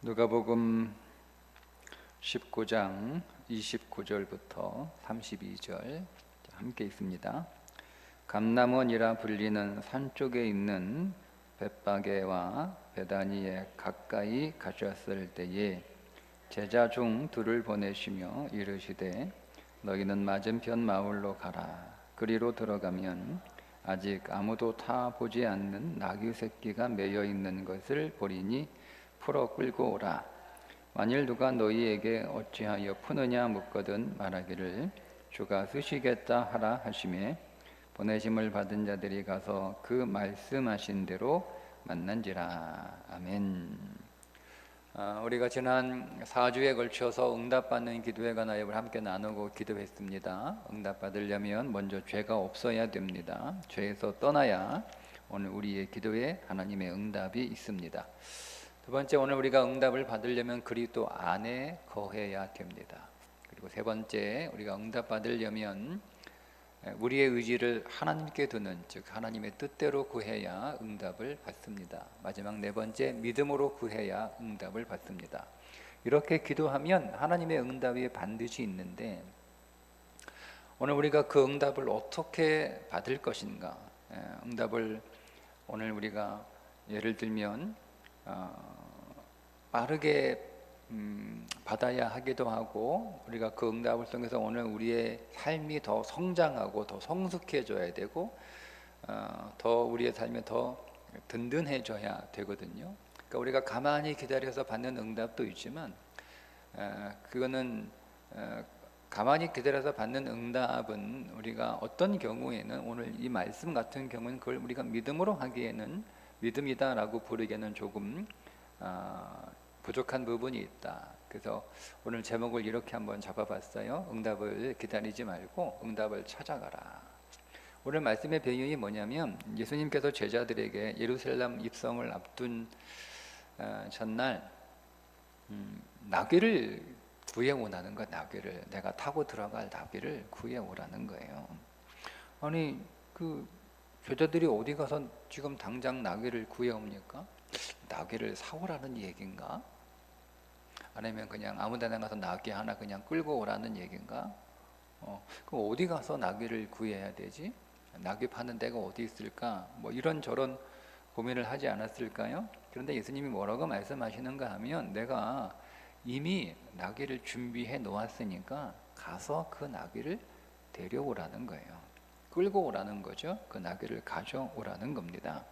누가복음 19장 29절부터 32절 함께 있습니다. 감람원이라 불리는 산 쪽에 있는 벳바게와 베다니에 가까이 가셨을 때에 제자 중 둘을 보내시며 이르시되 너희는 맞은편 마을로 가라. 그리로 들어가면 아직 아무도 타 보지 않는 나귀 새끼가 매여 있는 것을 보리니 풀어 끌고 오라. 만일 누가 너희에게 어찌하여 푸느냐 묻거든 말하기를 주가 쓰시겠다 하라 하시매 보내심을 받은 자들이 가서 그 말씀하신 대로 만난지라. 아멘. 우리가 지난 4주에 걸쳐서 응답받는 기도회 간하여을 함께 나누고 기도했습니다. 응답받으려면 먼저 죄가 없어야 됩니다. 죄에서 떠나야 오늘 우리의 기도에 하나님의 응답이 있습니다. 두 번째, 오늘 우리가 응답을 받으려면 그리스도 안에 거해야 됩니다. 그리고 세 번째, 우리가 응답 받으려면 우리의 의지를 하나님께 두는, 즉 하나님의 뜻대로 구해야 응답을 받습니다. 마지막 네 번째, 믿음으로 구해야 응답을 받습니다. 이렇게 기도하면 하나님의 응답이 반드시 있는데 오늘 우리가 그 응답을 어떻게 받을 것인가? 응답을 오늘 우리가 예를 들면 빠르게 받아야 하기도 하고, 우리가 그 응답을 통해서 오늘 우리의 삶이 더 성장하고 더 성숙해져야 되고 더 우리의 삶이 더 든든해져야 되거든요. 그러니까 우리가 가만히 기다려서 받는 응답도 있지만 그거는 가만히 기다려서 받는 응답은 우리가 어떤 경우에는 오늘 이 말씀 같은 경우는 그걸 우리가 믿음으로 하기에는 믿음이다라고 부르기에는 조금 부족한 부분이 있다. 그래서 오늘 제목을 이렇게 한번 잡아봤어요. 응답을 기다리지 말고 응답을 찾아가라. 오늘 말씀의 배경이 뭐냐면 예수님께서 제자들에게 예루살렘 입성을 앞둔 전날 나귀를 구해오라는 거예요. 나귀를, 내가 타고 들어갈 나귀를 구해오라는 거예요. 아니 그 제자들이 어디 가서 지금 당장 나귀를 구해옵니까? 나귀를 사오라는 얘기인가? 아니면 그냥 아무 데나 가서 나귀 하나 그냥 끌고 오라는 얘기인가? 그럼 어디 가서 나귀를 구해야 되지? 나귀 파는 데가 어디 있을까? 뭐 이런저런 고민을 하지 않았을까요? 그런데 예수님이 뭐라고 말씀하시는가 하면 내가 이미 나귀를 준비해 놓았으니까 가서 그 나귀를 데려오라는 거예요. 끌고 오라는 거죠. 그 나귀를 가져오라는 겁니다.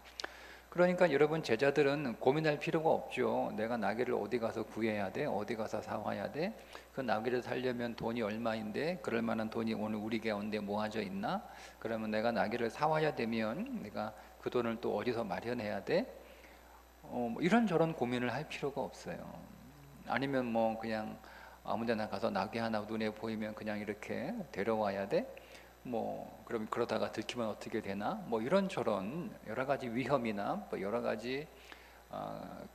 그러니까 여러분, 제자들은 고민할 필요가 없죠. 내가 나귀를 어디 가서 구해야 돼? 어디 가서 사와야 돼? 그 나귀를 살려면 돈이 얼마인데 그럴 만한 돈이 오늘 우리 가운데 모아져 있나? 그러면 내가 나귀를 사와야 되면 내가 그 돈을 또 어디서 마련해야 돼? 이런저런 고민을 할 필요가 없어요. 아니면 뭐 그냥 아무 데나 가서 나귀 하나 눈에 보이면 그냥 이렇게 데려와야 돼? 뭐 그럼 그러다가 들키면 어떻게 되나? 뭐 이런저런 여러 가지 위험이나 뭐 여러 가지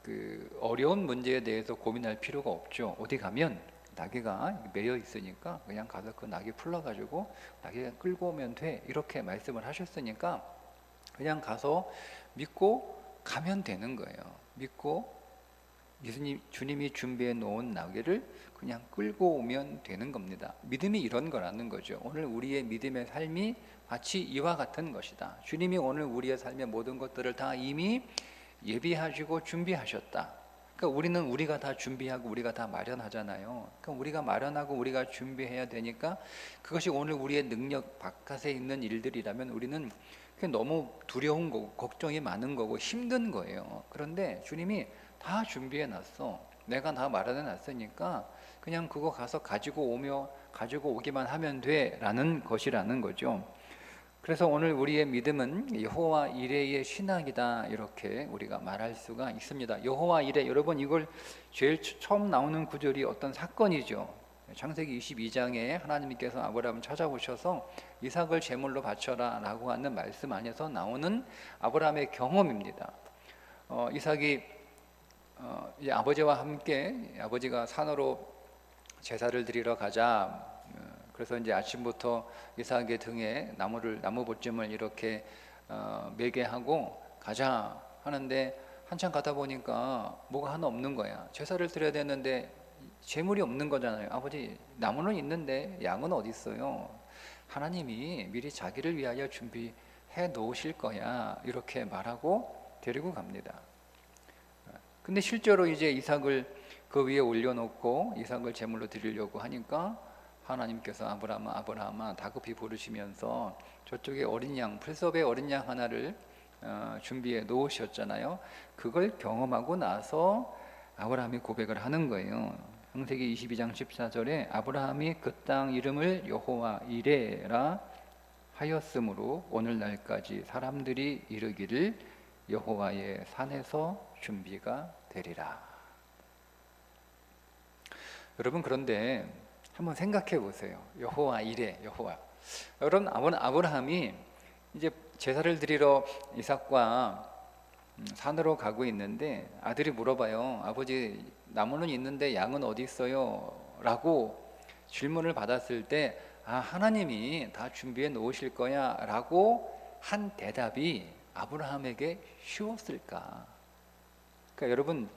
그 어려운 문제에 대해서 고민할 필요가 없죠. 어디 가면 나귀가 매여 있으니까 그냥 가서 그 나귀 풀러가지고 나귀가 끌고 오면 돼, 이렇게 말씀을 하셨으니까 그냥 가서 믿고 가면 되는 거예요. 믿고 주님이 준비해 놓은 나귀를 그냥 끌고 오면 되는 겁니다. 믿음이 이런 거라는 거죠. 오늘 우리의 믿음의 삶이 마치 이와 같은 것이다. 주님이 오늘 우리의 삶의 모든 것들을 다 이미 예비하시고 준비하셨다. 그러니까 우리는 우리가 다 준비하고 우리가 다 마련하잖아요. 그러니까 우리가 마련하고 우리가 준비해야 되니까 그것이 오늘 우리의 능력 바깥에 있는 일들이라면 우리는 너무 두려운 거고 걱정이 많은 거고 힘든 거예요. 그런데 주님이 다 준비해 놨어. 내가 다 마련해 놨으니까 그냥 그거 가서 가지고 오기만 하면 돼 라는 것이라는 거죠. 그래서 오늘 우리의 믿음은 여호와 이레의 신앙이다, 이렇게 우리가 말할 수가 있습니다. 여호와 이레, 여러분 이걸 제일 처음 나오는 구절이 어떤 사건이죠. 창세기 22장에 하나님께서 아브라함을 찾아오셔서 이삭을 제물로 바쳐라 라고 하는 말씀 안에서 나오는 아브라함의 경험입니다. 이삭이 이제 아버지와 함께, 아버지가 산으로 제사를 드리러 가자. 그래서 이제 아침부터 이삭의 등에 나무 보쯤을 이렇게 매게 하고 가자 하는데 한참 가다 보니까 뭐가 하나 없는 거야. 제사를 드려야 되는데 재물이 없는 거잖아요. 아버지, 나무는 있는데 양은 어디 있어요? 하나님이 미리 자기를 위하여 준비해 놓으실 거야. 이렇게 말하고 데리고 갑니다. 근데 실제로 이제 이삭을 그 위에 올려놓고 이삭을 제물로 드리려고 하니까 하나님께서 아브라함아 다급히 부르시면서 저쪽에 어린 양, 풀섭의 어린 양 하나를 준비해 놓으셨잖아요. 그걸 경험하고 나서 아브라함이 고백을 하는 거예요. 창세기 22장 14절에 아브라함이 그 땅 이름을 여호와 이레라 하였으므로 오늘날까지 사람들이 이르기를 여호와의 산에서 준비가 되리라. 여러분, 그런데 한번 생각해 보세요. 여호와 이레, 여호와. 여러분, 아브라함이 이제 제사를 드리러 이삭과 산으로 가고 있는데 아들이 물어봐요. 아버지, 나무는 있는데 양은 어디 있어요? 라고 질문을 받았을 때 하나님이 다 준비해 놓으실 거야 라고 한 대답이 아브라함에게 쉬웠을까? 그러니까 여러분,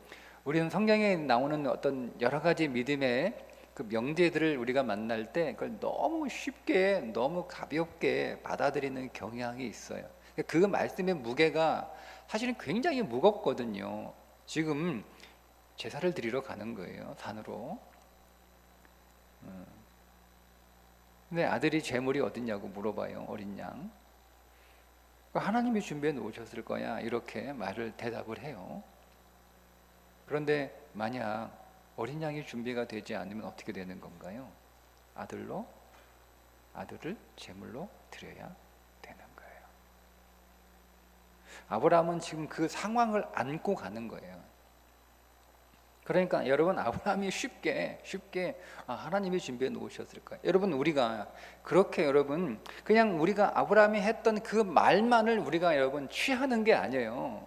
우리는 성경에 나오는 어떤 여러 가지 믿음의 그 명제들을 우리가 만날 때 그걸 너무 쉽게, 너무 가볍게 받아들이는 경향이 있어요. 그 말씀의 무게가 사실은 굉장히 무겁거든요. 지금 제사를 드리러 가는 거예요, 산으로. 근데 아들이 재물이 어딨냐고 물어봐요, 어린 양. 하나님이 준비해 놓으셨을 거야, 이렇게 대답을 해요. 그런데 만약 어린 양이 준비가 되지 않으면 어떻게 되는 건가요? 아들을 제물로 드려야 되는 거예요. 아브라함은 지금 그 상황을 안고 가는 거예요. 그러니까 여러분, 아브라함이 쉽게 하나님이 준비해 놓으셨을 거예요. 여러분, 우리가 그렇게 그냥 우리가 아브라함이 했던 그 말만을 우리가 취하는 게 아니에요.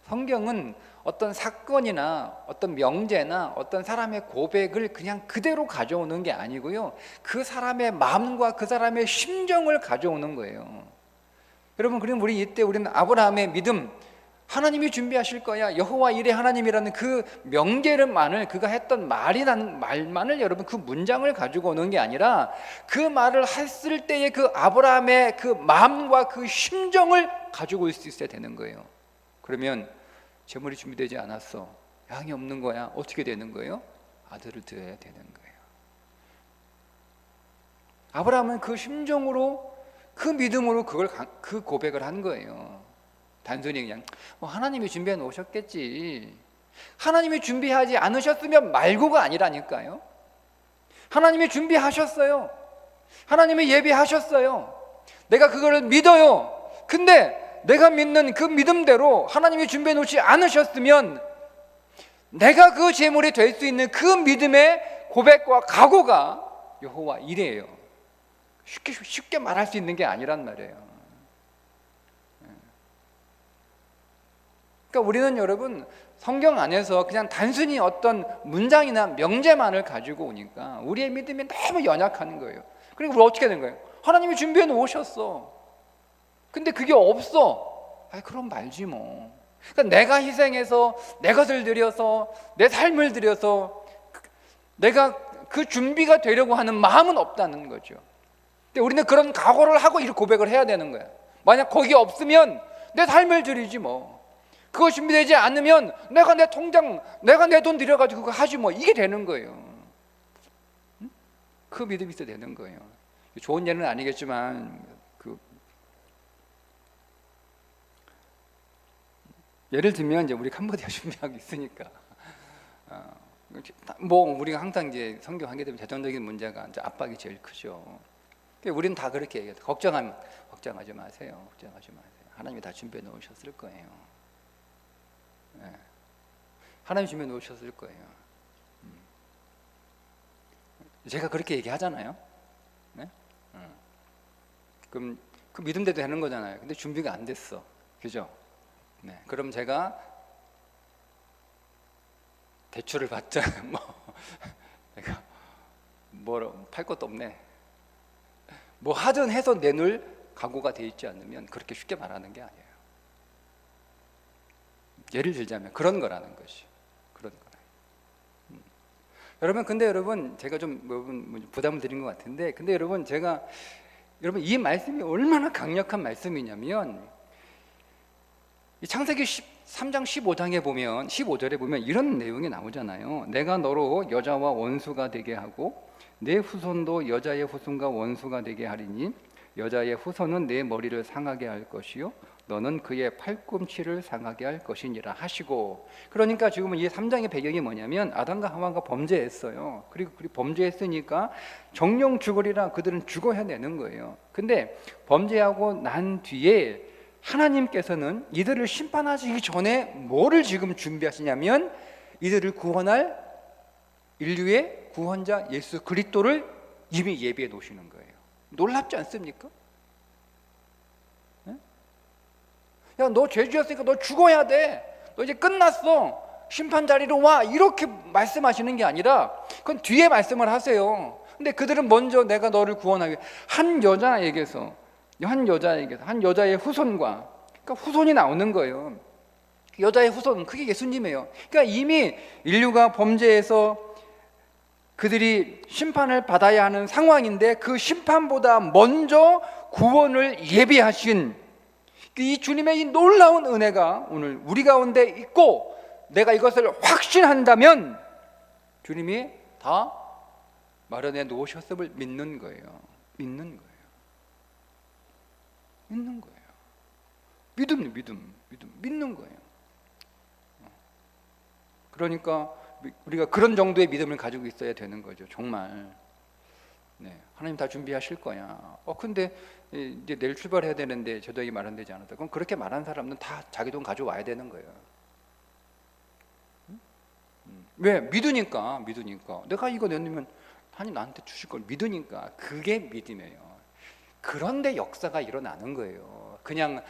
성경은 어떤 사건이나 어떤 명제나 어떤 사람의 고백을 그냥 그대로 가져오는 게 아니고요, 그 사람의 마음과 그 사람의 심정을 가져오는 거예요. 여러분, 그럼 우리는 아브라함의 믿음, 하나님이 준비하실 거야, 여호와 이레 하나님이라는 그 명제만을, 그가 했던 말만을 여러분 그 문장을 가지고 오는 게 아니라 그 말을 했을 때의 그 아브라함의 그 마음과 그 심정을 가지고 올 수 있어야 되는 거예요. 그러면 재물이 준비되지 않았어, 양이 없는 거야, 어떻게 되는 거예요? 아들을 드려야 되는 거예요. 아브라함은 그 심정으로, 그 믿음으로 그 고백을 한 거예요. 단순히 그냥 하나님이 준비해 놓으셨겠지, 하나님이 준비하지 않으셨으면 말고가 아니라니까요. 하나님이 준비하셨어요. 하나님이 예비하셨어요. 내가 그거를 믿어요. 근데 내가 믿는 그 믿음대로 하나님이 준비해 놓지 않으셨으면 내가 그 제물이 될 수 있는 그 믿음의 고백과 각오가 여호와 이레예요. 쉽게 말할 수 있는 게 아니란 말이에요. 그러니까 우리는 여러분, 성경 안에서 그냥 단순히 어떤 문장이나 명제만을 가지고 오니까 우리의 믿음이 너무 연약한 거예요. 그리고 우리 어떻게 된 거예요? 하나님이 준비해 놓으셨어. 근데 그게 없어. 그럼 말지 뭐. 그러니까 내가 희생해서, 내 것을 들여서, 내 삶을 들여서 내가 그 준비가 되려고 하는 마음은 없다는 거죠. 근데 우리는 그런 각오를 하고 이렇게 고백을 해야 되는 거야. 만약 거기 없으면 내 삶을 드리지 뭐. 그거 준비되지 않으면 내가 내 통장, 내가 내 돈 들여가지고 그거 하지 뭐. 이게 되는 거예요. 그 믿음이 있어야 되는 거예요. 좋은 예는 아니겠지만 예를 들면 이제 우리 캄보디아 준비하고 있으니까 우리가 항상 이제 성경 하게 되면 대전적인 문제가 이제 압박이 제일 크죠. 우리는 다 그렇게 얘기해요. 걱정하지 마세요. 하나님이 다 준비해 놓으셨을 거예요. 하나님이 준비해 놓으셨을 거예요. 제가 그렇게 얘기하잖아요. 네? 그럼 그 믿음대로 되는 거잖아요. 근데 준비가 안 됐어, 그죠? 네. 그럼 제가 대출을 받자, 내가 팔 것도 없네, 하든 해서 내놓을 각오가 돼 있지 않으면 그렇게 쉽게 말하는 게 아니에요. 예를 들자면 그런 거라는 것이, 그런 거라. 여러분, 근데 여러분, 제가 좀 여러분 부담을 드린 것 같은데, 근데 여러분, 제가 여러분 이 말씀이 얼마나 강력한 말씀이냐면, 이 창세기 3장 15장에 보면, 15절에 보면 이런 내용이 나오잖아요. 내가 너로 여자와 원수가 되게 하고 내 후손도 여자의 후손과 원수가 되게 하리니 여자의 후손은 내 머리를 상하게 할 것이요 너는 그의 팔꿈치를 상하게 할 것이니라 하시고, 그러니까 지금은 이 3장의 배경이 뭐냐면 아담과 하와가 범죄했어요. 그리고 범죄했으니까 정령 죽으리라 그들은 죽어야 되는 거예요. 근데 범죄하고 난 뒤에 하나님께서는 이들을 심판하시기 전에 뭐를 지금 준비하시냐면 이들을 구원할 인류의 구원자 예수 그리스도를 이미 예비해 놓으시는 거예요. 놀랍지 않습니까? 야, 너 죄 지었으니까 너 죽어야 돼. 너 이제 끝났어. 심판 자리로 와. 이렇게 말씀하시는 게 아니라 그건 뒤에 말씀을 하세요. 근데 그들은 먼저 내가 너를 구원하기 한 여자에게서 한 여자의 후손과, 그러니까 후손이 나오는 거예요. 여자의 후손, 그게 예수님이에요. 그러니까 이미 인류가 범죄해서 그들이 심판을 받아야 하는 상황인데 그 심판보다 먼저 구원을 예비하신 이 주님의 이 놀라운 은혜가 오늘 우리 가운데 있고, 내가 이것을 확신한다면 주님이 다 마련해 놓으셨음을 믿는 거예요. 믿는 거예요. 믿는 거예요. 그러니까 우리가 그런 정도의 믿음을 가지고 있어야 되는 거죠. 정말. 네, 하나님 다 준비하실 거야. 근데 이제 내일 출발해야 되는데 저 돈이 마련되지 않았다. 그럼 그렇게 말한 사람은 다 자기 돈 가져와야 되는 거예요. 왜? 믿으니까. 내가 이거 내놓으면 하나님 나한테 주실 걸 믿으니까. 그게 믿음이에요. 그런데 역사가 일어나는 거예요. 그냥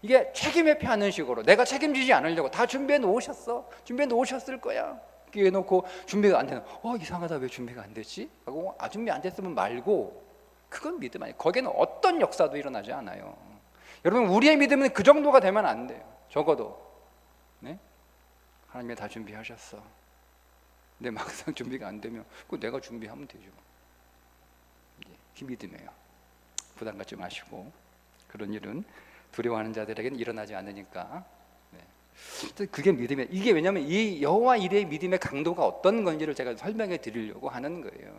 이게 책임 회피하는 식으로 내가 책임지지 않으려고 다 준비해 놓으셨을 거야. 기회 놓고 준비가 안 되는, 이상하다, 왜 준비가 안 되지? 하고 준비 안 됐으면 말고, 그건 믿음 아니에요. 거기는 어떤 역사도 일어나지 않아요. 여러분, 우리의 믿음은 그 정도가 되면 안 돼요. 적어도. 네? 하나님이 다 준비하셨어. 근데 막상 준비가 안 되면 그거 내가 준비하면 되죠. 그 믿음이에요. 부담 갖지 마시고, 그런 일은 두려워하는 자들에게는 일어나지 않으니까. 그게 믿음이에요. 이게 왜냐하면 이 여호와 이레의 믿음의 강도가 어떤 건지를 제가 설명해 드리려고 하는 거예요.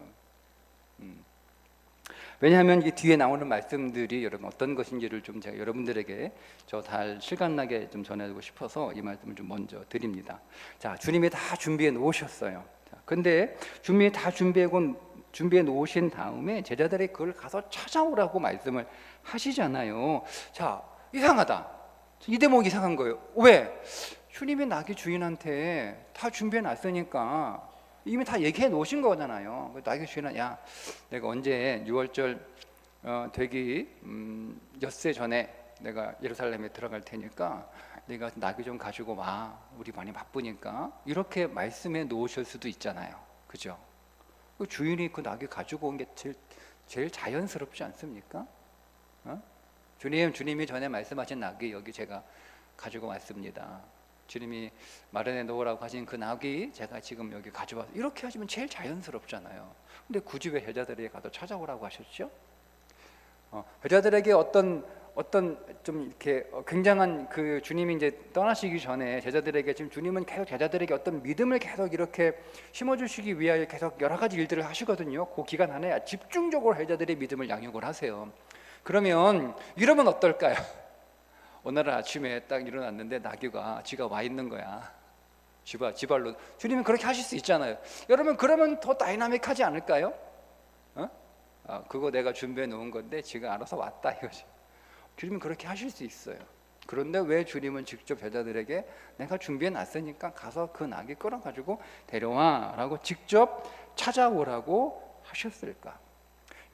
왜냐하면 이 뒤에 나오는 말씀들이 여러분 어떤 것인지를 좀 제가 여러분들에게 잘 실감나게 좀 전해주고 싶어서 이 말씀을 좀 먼저 드립니다. 자, 주님이 다 준비해 놓으셨어요. 근데 주님이 다 준비해 놓으신 다음에 제자들이 그걸 가서 찾아오라고 말씀을 하시잖아요. 자, 이상하다. 이 대목이 이상한 거예요. 왜? 주님이 나귀 주인한테 다 준비해 놨으니까 이미 다 얘기해 놓으신 거잖아요. 나귀 주인은, 야, 내가 언제 6월절 되기 엿새 전에 내가 예루살렘에 들어갈 테니까 내가 나귀 좀 가지고 와. 우리 많이 바쁘니까. 이렇게 말씀해 놓으실 수도 있잖아요. 그죠? 주인이 그 나귀 가지고 온 게 제일 자연스럽지 않습니까? 주님이 전에 말씀하신 나귀 여기 제가 가지고 왔습니다. 주님이 마련해 놓으라고 하신 그 나귀 제가 지금 여기 가져와서, 이렇게 하시면 제일 자연스럽잖아요. 근데 굳이 왜 여자들에게 가서 찾아오라고 하셨죠? 여자들에게 어떤 좀 이렇게 굉장한 그 주님이 이제 떠나시기 전에 제자들에게, 지금 주님은 계속 제자들에게 어떤 믿음을 계속 이렇게 심어주시기 위하여 계속 여러 가지 일들을 하시거든요. 그 기간 안에 집중적으로 제자들의 믿음을 양육을 하세요. 그러면 이러면 어떨까요? 오늘 아침에 딱 일어났는데 나귀가 지가 와 있는 거야. 지발로. 주님은 그렇게 하실 수 있잖아요. 여러분, 그러면 더 다이나믹하지 않을까요? 그거 내가 준비해 놓은 건데 지가 알아서 왔다 이거지. 주님은 그렇게 하실 수 있어요. 그런데 왜 주님은 직접 제자들에게 내가 준비해 놨으니까 가서 그 나귀 끌어가지고 데려와 라고 직접 찾아오라고 하셨을까?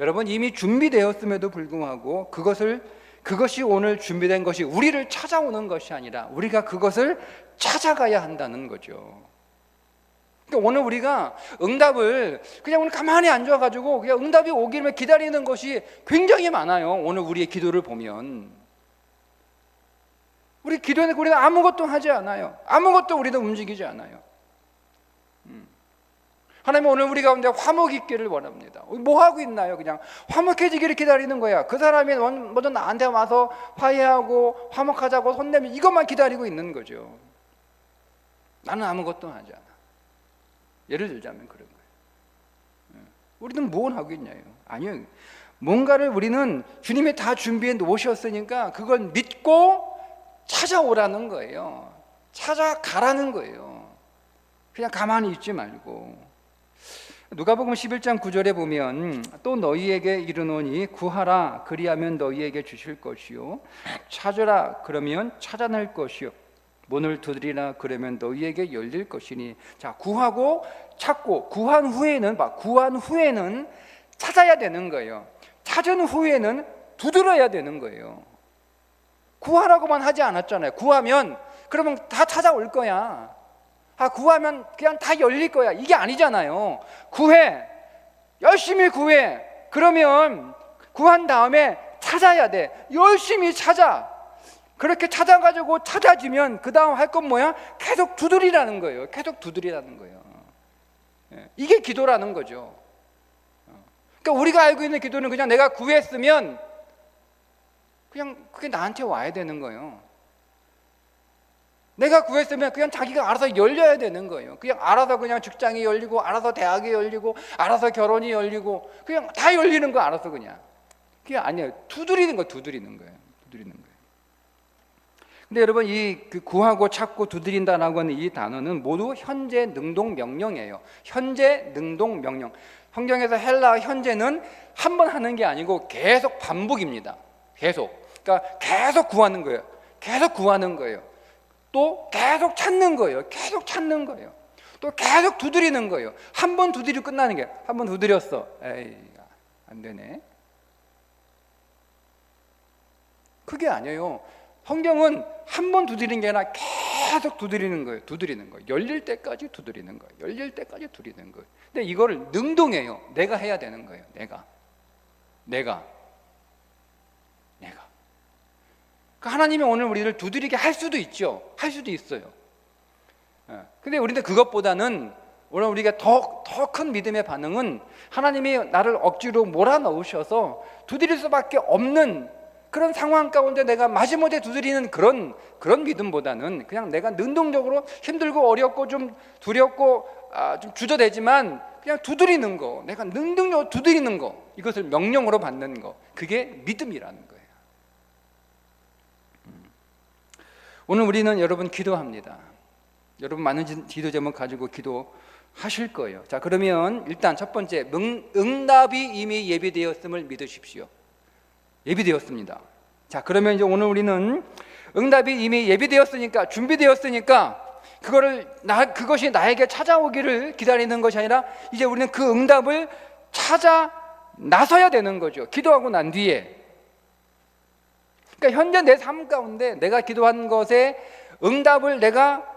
여러분, 이미 준비되었음에도 불구하고 그것이 오늘 준비된 것이 우리를 찾아오는 것이 아니라 우리가 그것을 찾아가야 한다는 거죠. 그러니까 오늘 우리가 응답을 그냥 오늘 가만히 앉아가지고 그냥 응답이 오기를 기다리는 것이 굉장히 많아요. 오늘 우리의 기도를 보면 우리 기도해놓고 우리는 아무것도 하지 않아요. 아무것도 우리는 움직이지 않아요. 하나님 오늘 우리 가운데 화목이 있기를 원합니다. 뭐 하고 있나요? 그냥 화목해지기를 기다리는 거야. 그 사람이 먼저 나한테 와서 화해하고 화목하자고 손 내면 이것만 기다리고 있는 거죠. 나는 아무것도 하지 않아. 예를 들자면 그런 거예요. 우리는 뭘 하고 있냐요? 아니요. 뭔가를 우리는 주님이 다 준비해 놓으셨으니까 그걸 믿고 찾아오라는 거예요. 찾아가라는 거예요. 그냥 가만히 있지 말고. 누가복음 11장 9절에 보면 또 너희에게 이르노니 구하라 그리하면 너희에게 주실 것이요 찾으라 그러면 찾아낼 것이요 문을 두드리라 그러면 너희에게 열릴 것이니. 자, 구하고 찾고 구한 후에는 찾아야 되는 거예요. 찾은 후에는 두드려야 되는 거예요. 구하라고만 하지 않았잖아요. 구하면 그러면 다 찾아올 거야. 구하면 그냥 다 열릴 거야. 이게 아니잖아요. 구해. 열심히 구해. 그러면 구한 다음에 찾아야 돼. 열심히 찾아. 그렇게 찾아가지고 찾아지면 그 다음 할 건 뭐야? 계속 두드리라는 거예요. 계속 두드리라는 거예요. 이게 기도라는 거죠. 그러니까 우리가 알고 있는 기도는 그냥 내가 구했으면 그냥 그게 나한테 와야 되는 거예요. 내가 구했으면 그냥 자기가 알아서 열려야 되는 거예요. 그냥 알아서 그냥 직장이 열리고 알아서 대학이 열리고 알아서 결혼이 열리고 그냥 다 열리는 거 알아서 그냥. 그게 아니에요. 두드리는 거예요. 두드리는 거예요. 근데 여러분 그 구하고 찾고 두드린다라고 하는 이 단어는 모두 현재 능동 명령이에요. 현재 능동 명령. 성경에서 헬라 현재는 한 번 하는 게 아니고 계속 반복입니다. 계속. 그러니까 계속 구하는 거예요. 계속 구하는 거예요. 또 계속 찾는 거예요. 계속 찾는 거예요. 또 계속 두드리는 거예요. 한 번 두드리고 끝나는 게 한 번 두드렸어. 에이, 안 되네. 그게 아니에요. 성경은 한 번 두드리는 게 아니라 계속 두드리는 거예요. 두드리는 거예요. 열릴 때까지 두드리는 거예요. 열릴 때까지 두드리는 거예요. 근데 이거를 능동해요. 내가 해야 되는 거예요. 내가. 그러니까 하나님이 오늘 우리를 두드리게 할 수도 있죠. 할 수도 있어요. 근데 우리는 그것보다는 오늘 우리가 더 큰 믿음의 반응은 하나님이 나를 억지로 몰아넣으셔서 두드릴 수밖에 없는 그런 상황 가운데 내가 마지못해 두드리는 그런 믿음보다는 그냥 내가 능동적으로 힘들고 어렵고 좀 두렵고 좀 주저되지만 그냥 두드리는 거, 내가 능동적으로 두드리는 거, 이것을 명령으로 받는 거, 그게 믿음이라는 거예요. 오늘 우리는 여러분 기도합니다. 여러분 많은 기도 제목 가지고 기도하실 거예요. 자, 그러면 일단 첫 번째 응답이 이미 예비되었음을 믿으십시오. 예비되었습니다. 자, 그러면 이제 오늘 우리는 응답이 이미 예비되었으니까 준비되었으니까 그것이 나에게 찾아오기를 기다리는 것이 아니라 이제 우리는 그 응답을 찾아 나서야 되는 거죠. 기도하고 난 뒤에. 그러니까 현재 내 삶 가운데 내가 기도한 것에 응답을 내가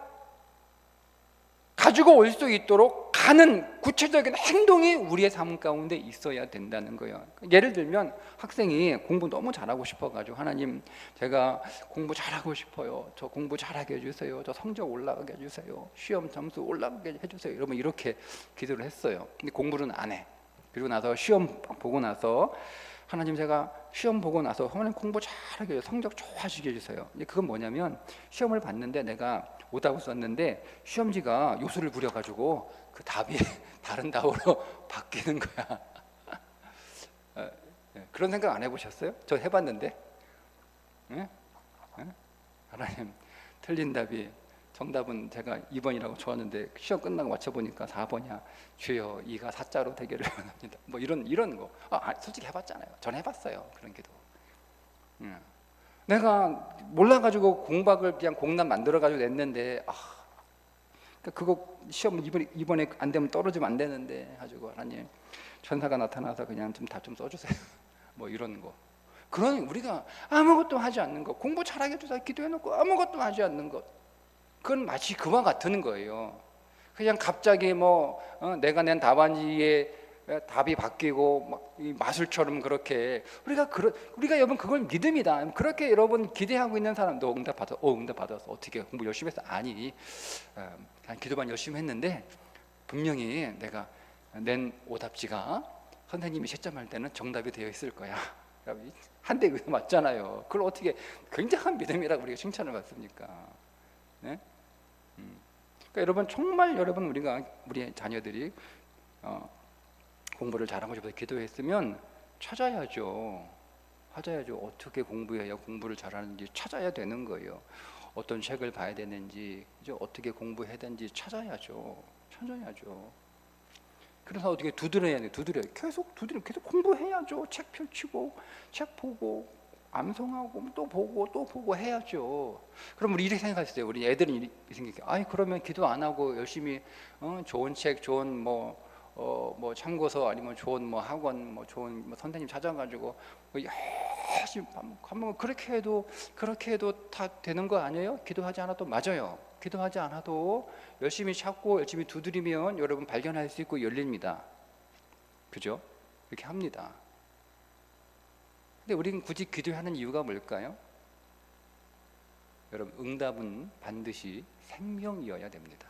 가지고 올 수 있도록 가는 구체적인 행동이 우리의 삶 가운데 있어야 된다는 거예요. 예를 들면 학생이 공부 너무 잘하고 싶어가지고 하나님 제가 공부 잘하고 싶어요. 저 공부 잘하게 해주세요. 저 성적 올라가게 해주세요. 시험 점수 올라가게 해주세요. 여러분 이렇게 기도를 했어요. 근데 공부는 안 해. 그리고 나서 시험 보고 나서 하나님 제가 시험 보고 나서 하나님 공부 잘하게 해주세요. 성적 좋아지게 해주세요. 근데 그건 뭐냐면 시험을 봤는데 내가 오답을 썼는데 시험지가 요술을 부려가지고 그 답이 다른 답으로 바뀌는 거야. 그런 생각 안 해보셨어요? 저 해봤는데. 하나님 틀린 답이 정답은 제가 2번이라고 좋았는데 시험 끝나고 맞춰보니까 4번이야. 주여 이가 사자로 되기를 원합니다. 뭐 이런 거. 솔직히 해봤잖아요. 전 해봤어요. 그런 기도. 내가 몰라가지고 공박을 그냥 공란 만들어가지고 냈는데 그거 시험 이번에 안 되면 떨어지면 안 되는데 가지고 하나님 천사가 나타나서 그냥 좀 답 좀 써주세요. 뭐 이런 거. 그런 우리가 아무것도 하지 않는 거, 공부 잘하게 해주세요 기도해놓고 아무것도 하지 않는 것, 그건 마치 그와 같은 거예요. 그냥 갑자기 내가 낸 답안지에 답이 바뀌고 막 이 마술처럼 그렇게 우리가 여러분 그걸 믿음이다. 그렇게 여러분 기대하고 있는 사람도 응답 받았어. 어떻게 공부 열심히 했어? 아니, 그냥 기도만 열심히 했는데 분명히 내가 낸 오답지가 선생님이 채점할 때는 정답이 되어 있을 거야. 한 대 의도 맞잖아요. 그걸 어떻게 굉장한 믿음이라고 우리가 칭찬을 받습니까? 네? 그러니까 여러분 정말 우리 자녀들이 공부를 잘하고 싶어서 기도했으면 찾아야죠. 어떻게 공부해야 공부를 잘하는지 찾아야 되는 거예요. 어떤 책을 봐야 되는지, 어떻게 공부해야 되는지 찾아야죠. 그래서 어떻게 두드려야 돼? 계속 공부해야죠. 책 펼치고, 책 보고, 암송하고, 또 보고 해야죠. 그럼 우리 이렇게 생각했어요. 우리 애들은 이렇게 생각해요. 그러면 기도 안 하고 열심히 좋은 책, 좋은 뭐 참고서 아니면 좋은 학원, 좋은 선생님 찾아가지고 열심히 한번 그렇게 해도 다 되는 거 아니에요? 기도하지 않아도 맞아요. 기도하지 않아도 열심히 찾고 열심히 두드리면 여러분 발견할 수 있고 열립니다. 그죠? 이렇게 합니다. 근데 우리는 굳이 기도하는 이유가 뭘까요? 여러분, 응답은 반드시 생명이어야 됩니다.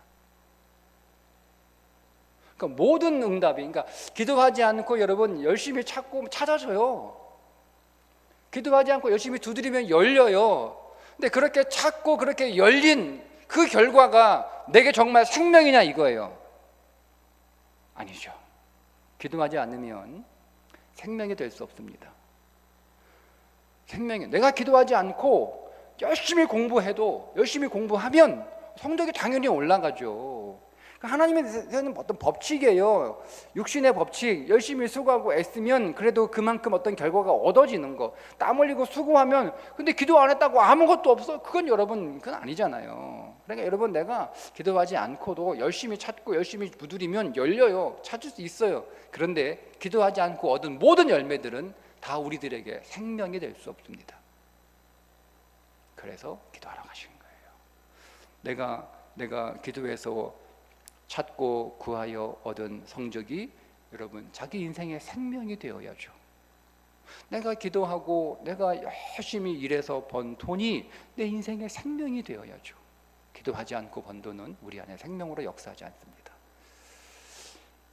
그러니까 모든 응답이, 그러니까 기도하지 않고 여러분 열심히 찾아줘요. 기도하지 않고 열심히 두드리면 열려요. 근데 그렇게 찾고 그렇게 열린 그 결과가 내게 정말 생명이냐 이거예요. 아니죠. 기도하지 않으면 생명이 될 수 없습니다. 내가 기도하지 않고 열심히 공부하면 성적이 당연히 올라가죠. 하나님의 어떤 법칙이에요. 육신의 법칙. 열심히 수고하고 애쓰면 그래도 그만큼 어떤 결과가 얻어지는 거. 땀 흘리고 수고하면 근데 기도 안 했다고 아무것도 없어? 그건 아니잖아요. 그러니까 여러분, 내가 기도하지 않고도 열심히 찾고 열심히 두드리면 열려요. 찾을 수 있어요. 그런데 기도하지 않고 얻은 모든 열매들은 다 우리들에게 생명이 될 수 없습니다. 그래서 기도하라고 하신 거예요. 내가 기도해서 찾고 구하여 얻은 성적이 여러분 자기 인생의 생명이 되어야죠. 내가 기도하고 내가 열심히 일해서 번 돈이 내 인생의 생명이 되어야죠. 기도하지 않고 번 돈은 우리 안에 생명으로 역사하지 않습니다.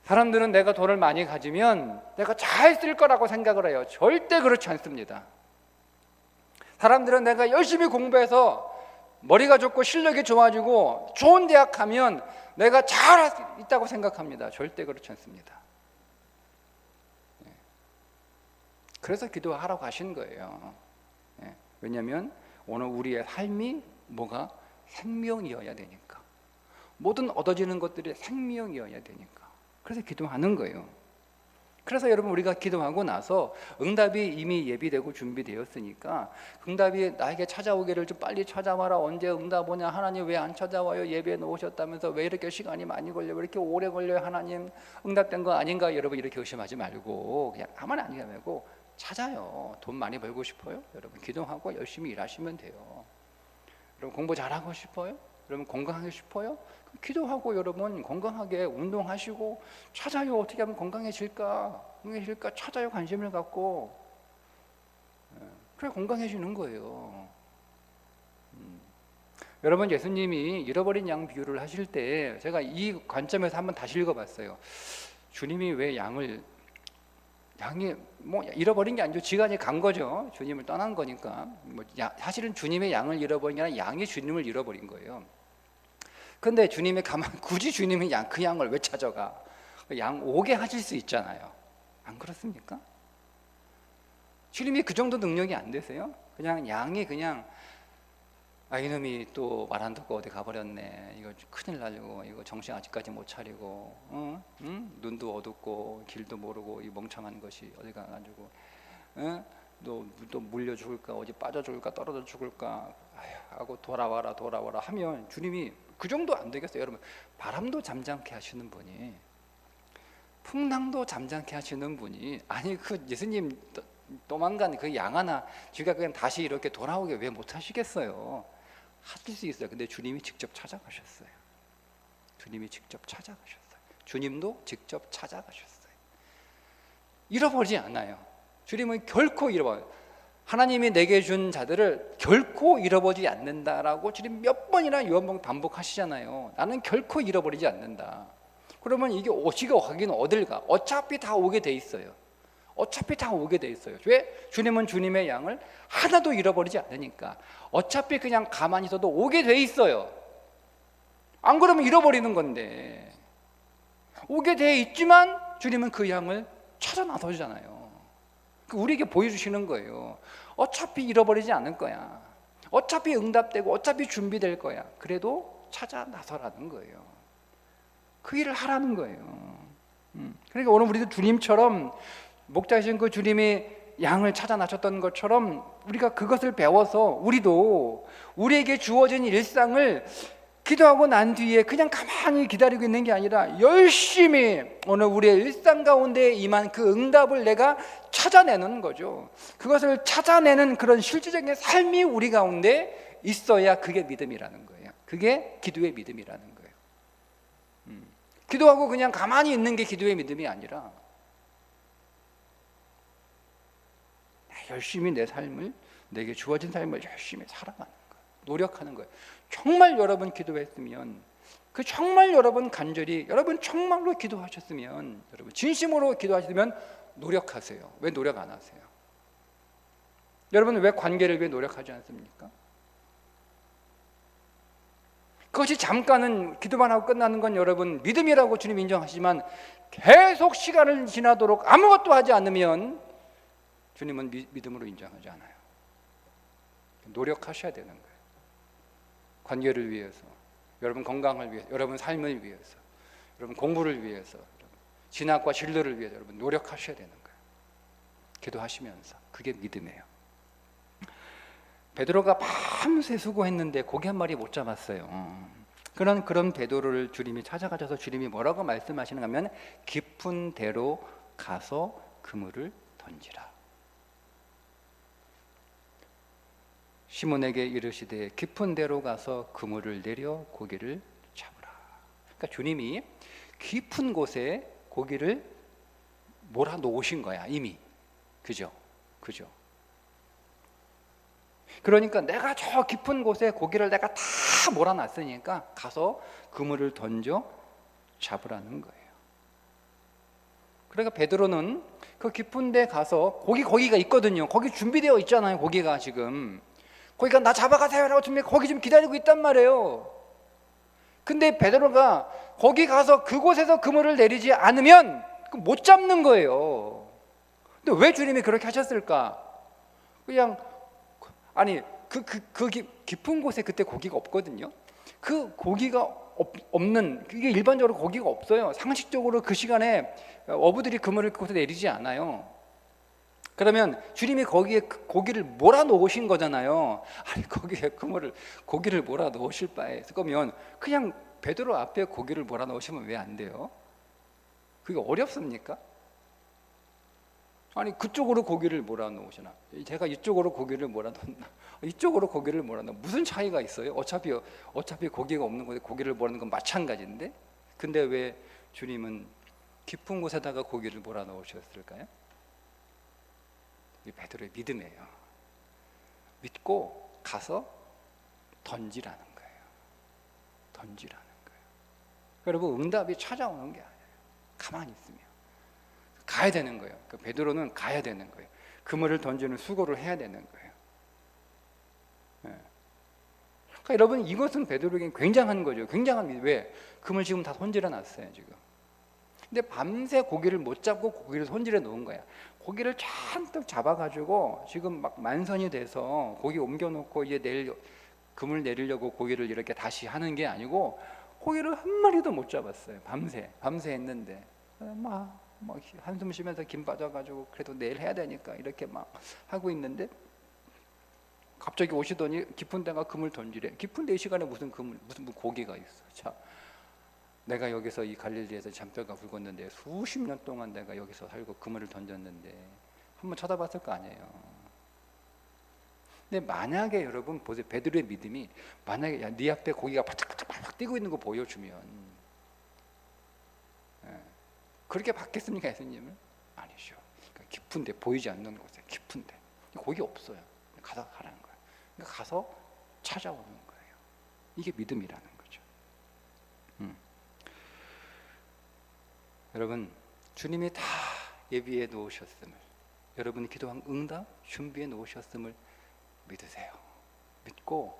사람들은 내가 돈을 많이 가지면 내가 잘 쓸 거라고 생각을 해요. 절대 그렇지 않습니다. 사람들은 내가 열심히 공부해서 머리가 좋고 실력이 좋아지고 좋은 대학 가면 내가 잘할 수 있다고 생각합니다. 절대 그렇지 않습니다. 그래서 기도하라고 하신 거예요. 왜냐하면 오늘 우리의 삶이 뭐가 생명이어야 되니까. 모든 얻어지는 것들이 생명이어야 되니까. 그래서 기도하는 거예요. 그래서 여러분, 우리가 기도하고 나서 응답이 이미 예비되고 준비되었으니까 응답이 나에게 찾아오기를 좀 빨리 찾아와라. 언제 응답 오냐? 하나님 왜 안 찾아와요? 예배에 놓으셨다면서 왜 이렇게 시간이 많이 걸려요? 왜 이렇게 오래 걸려요? 하나님 응답된 거 아닌가? 여러분, 이렇게 의심하지 말고 그냥 가만히 앉아 말고 찾아요. 돈 많이 벌고 싶어요? 여러분, 기도하고 열심히 일하시면 돼요. 여러분, 공부 잘하고 싶어요? 여러분, 건강하고 싶어요? 기도하고 여러분 건강하게 운동하시고 찾아요. 어떻게 하면 건강해질까 찾아요. 관심을 갖고. 그래 건강해지는 거예요. 여러분, 예수님이 잃어버린 양 비유를 하실 때 제가 이 관점에서 한번 다시 읽어봤어요. 주님이 왜 양이 잃어버린 게 아니죠. 지간이 간 거죠. 주님을 떠난 거니까. 사실은 주님의 양을 잃어버린 게 아니라 양이 주님을 잃어버린 거예요. 근데 주님이 굳이 주님이 그 양을 왜 찾아가? 양 오게 하실 수 있잖아요. 안 그렇습니까? 주님이 그 정도 능력이 안 되세요? 그냥 양이 이놈이 또 말 안 듣고 어디 가버렸네. 이거 큰일 나려고. 이거 정신 아직까지 못 차리고, 눈도 어둡고 길도 모르고 이 멍청한 것이 어디 가가지고, 또 물려 죽을까, 어디 빠져 죽을까, 떨어져 죽을까 하고 돌아와라 하면 주님이 그 정도 안 되겠어요. 여러분, 바람도 잠잠케 하시는 분이, 풍랑도 잠잠케 하시는 분이, 아니 그 예수님 도망간 그 양 하나 주가 그냥 다시 이렇게 돌아오게 왜 못 하시겠어요? 하실 수 있어요. 근데 주님이 직접 찾아가셨어요. 주님도 직접 찾아가셨어요. 잃어버리지 않아요. 주님은 결코 잃어버려요. 하나님이 내게 준 자들을 결코 잃어버리지 않는다라고 주님 몇 번이나 요한복음 반복하시잖아요. 나는 결코 잃어버리지 않는다. 그러면 이게 오시고 가기는 어딜 가? 어차피 다 오게 돼 있어요. 어차피 다 오게 돼 있어요. 왜? 주님은 주님의 양을 하나도 잃어버리지 않으니까. 어차피 그냥 가만히 있어도 오게 돼 있어요. 안 그러면 잃어버리는 건데. 오게 돼 있지만 주님은 그 양을 찾아 나서잖아요. 우리에게 보여주시는 거예요. 어차피 잃어버리지 않을 거야. 어차피 응답되고 어차피 준비될 거야. 그래도 찾아 나서라는 거예요. 그 일을 하라는 거예요. 그러니까 오늘 우리도 주님처럼 목자이신 그 주님이 양을 찾아 나셨던 것처럼 우리가 그것을 배워서 우리도 우리에게 주어진 일상을 기도하고 난 뒤에 그냥 가만히 기다리고 있는 게 아니라 열심히 오늘 우리의 일상 가운데 임한 그 응답을 내가 찾아내는 거죠. 그것을 찾아내는 그런 실질적인 삶이 우리 가운데 있어야 그게 믿음이라는 거예요. 그게 기도의 믿음이라는 거예요. 기도하고 그냥 가만히 있는 게 기도의 믿음이 아니라 열심히 내 삶을, 내게 주어진 삶을 열심히 살아가는 거예요. 노력하는 거예요. 정말 여러분 기도했으면, 그 정말 여러분 간절히, 여러분 정말로 기도하셨으면, 여러분 진심으로 기도하셨으면 노력하세요. 왜 노력 안 하세요? 여러분 왜 관계를 위해 노력하지 않습니까? 그것이 잠깐은 기도만 하고 끝나는 건 여러분 믿음이라고 주님 인정하시지만 계속 시간을 지나도록 아무것도 하지 않으면 주님은 믿음으로 인정하지 않아요. 노력하셔야 되는 거예요. 관계를 위해서, 여러분 건강을 위해서, 여러분 삶을 위해서, 여러분 공부를 위해서, 여러분 진학과 진로를 위해서 여러분 노력하셔야 되는 거예요. 기도하시면서. 그게 믿음이에요. 베드로가 밤새 수고했는데 고기 한 마리 못 잡았어요. 그런 베드로를 주님이 찾아가셔서 주님이 뭐라고 말씀하시는가 하면 깊은 데로 가서 그물을 던지라. 시몬에게 이르시되 깊은 데로 가서 그물을 내려 고기를 잡으라. 그러니까 주님이 깊은 곳에 고기를 몰아 놓으신 거야 이미. 그죠? 그러니까 내가 저 깊은 곳에 고기를 내가 다 몰아놨으니까 가서 그물을 던져 잡으라는 거예요. 그러니까 베드로는 그 깊은 데 가서 고기가 있거든요. 거기 준비되어 있잖아요. 고기가 지금 거기가 나 잡아가세요라고 거기 지금 기다리고 있단 말이에요. 근데 베드로가 거기 가서 그곳에서 그물을 내리지 않으면 못 잡는 거예요. 근데 왜 주님이 그렇게 하셨을까? 그냥 아니 그 깊은 곳에 그때 고기가 없거든요. 그 고기가 없는, 그게 일반적으로 고기가 없어요. 상식적으로 그 시간에 어부들이 그물을 그곳에 내리지 않아요. 그러면 주님이 거기에 고기를 몰아 놓으신 거잖아요. 아니 거기에 고기를 몰아 놓으실 바에 그러면 그냥 베드로 앞에 고기를 몰아 놓으시면 왜 안 돼요? 그게 어렵습니까? 아니 그쪽으로 고기를 몰아 놓으시나? 제가 이쪽으로 고기를 몰아 놓나? 이쪽으로 고기를 몰아 놓나? 무슨 차이가 있어요? 어차피 고기가 없는 곳에 고기를 몰아 놓는 건 마찬가지인데. 근데 왜 주님은 깊은 곳에다가 고기를 몰아 놓으셨을까요? 이 베드로의 믿음이에요. 믿고 가서 던지라는 거예요. 던지라는 거예요. 여러분 응답이 찾아오는 게 아니에요. 가만히 있으면 가야 되는 거예요. 그 베드로는 가야 되는 거예요. 그물을 던지는 수고를 해야 되는 거예요. 네. 그러니까 여러분 이것은 베드로에게 굉장한 거죠. 굉장한 믿음. 왜? 그물 지금 다 손질해 놨어요 지금. 근데 밤새 고기를 못 잡고 고기를 손질해 놓은 거야. 고기를 잔뜩 잡아가지고 지금 막 만선이 돼서 고기 옮겨놓고 이제 내일 그물 내리려고 고기를 이렇게 다시 하는 게 아니고 고기를 한 마리도 못 잡았어요. 밤새 했는데 막 한숨 쉬면서 김 빠져가지고 그래도 내일 해야 되니까 이렇게 막 하고 있는데 갑자기 오시더니 깊은 데가 그물 던지래. 깊은 데 이 시간에 무슨 고기가 있어. 자, 내가 여기서 이 갈릴리에서 잔뼈가 굵었는데 수십 년 동안 내가 여기서 살고 그물을 던졌는데 한번 쳐다봤을 거 아니에요. 근데 만약에 여러분 보세요. 베드로의 믿음이 만약에 야, 네 앞에 고기가 바짝바짝 뛰고 있는 거 보여주면 그렇게 받겠습니까 예수님을? 아니죠. 깊은데, 보이지 않는 곳에 깊은데 거기 없어요. 가서 가라는 거예요. 그러니까 가서 찾아오는 거예요. 이게 믿음이라는 거죠. 여러분, 주님이 다 예비해 놓으셨음을, 여러분이 기도한 응답 준비해 놓으셨음을 믿으세요. 믿고,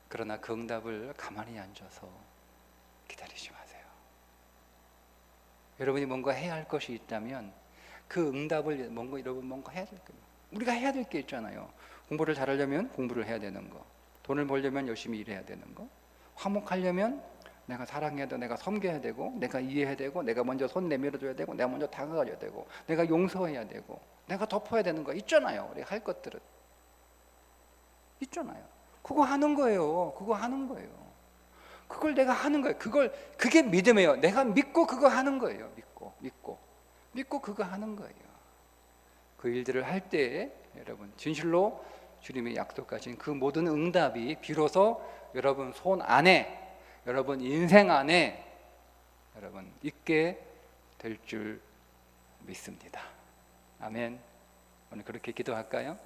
그러나 그 응답을 가만히 앉아서 기다리지 마세요. 여러분이 뭔가 해야 할 것이 있다면 그 응답을 뭔가 해야 될 거예요. 우리가 해야 될 게 있잖아요. 공부를 잘하려면 공부를 해야 되는 거, 돈을 벌려면 열심히 일해야 되는 거, 화목하려면 내가 사랑해야 되고, 내가 섬겨야 되고, 내가 이해해야 되고, 내가 먼저 손 내밀어줘야 되고, 내가 먼저 다가가야 되고, 내가 용서해야 되고, 내가 덮어야 되는 거 있잖아요. 우리가 할 것들은 있잖아요. 그거 하는 거예요. 그거 하는 거예요. 그걸 내가 하는 거예요. 그게 믿음이에요. 내가 믿고 그거 하는 거예요. 믿고 그거 하는 거예요. 그 일들을 할 때 여러분, 진실로 주님이 약속하신 그 모든 응답이 비로소 여러분 손 안에, 여러분 인생 안에 여러분 있게 될 줄 믿습니다. 아멘. 오늘 그렇게 기도할까요?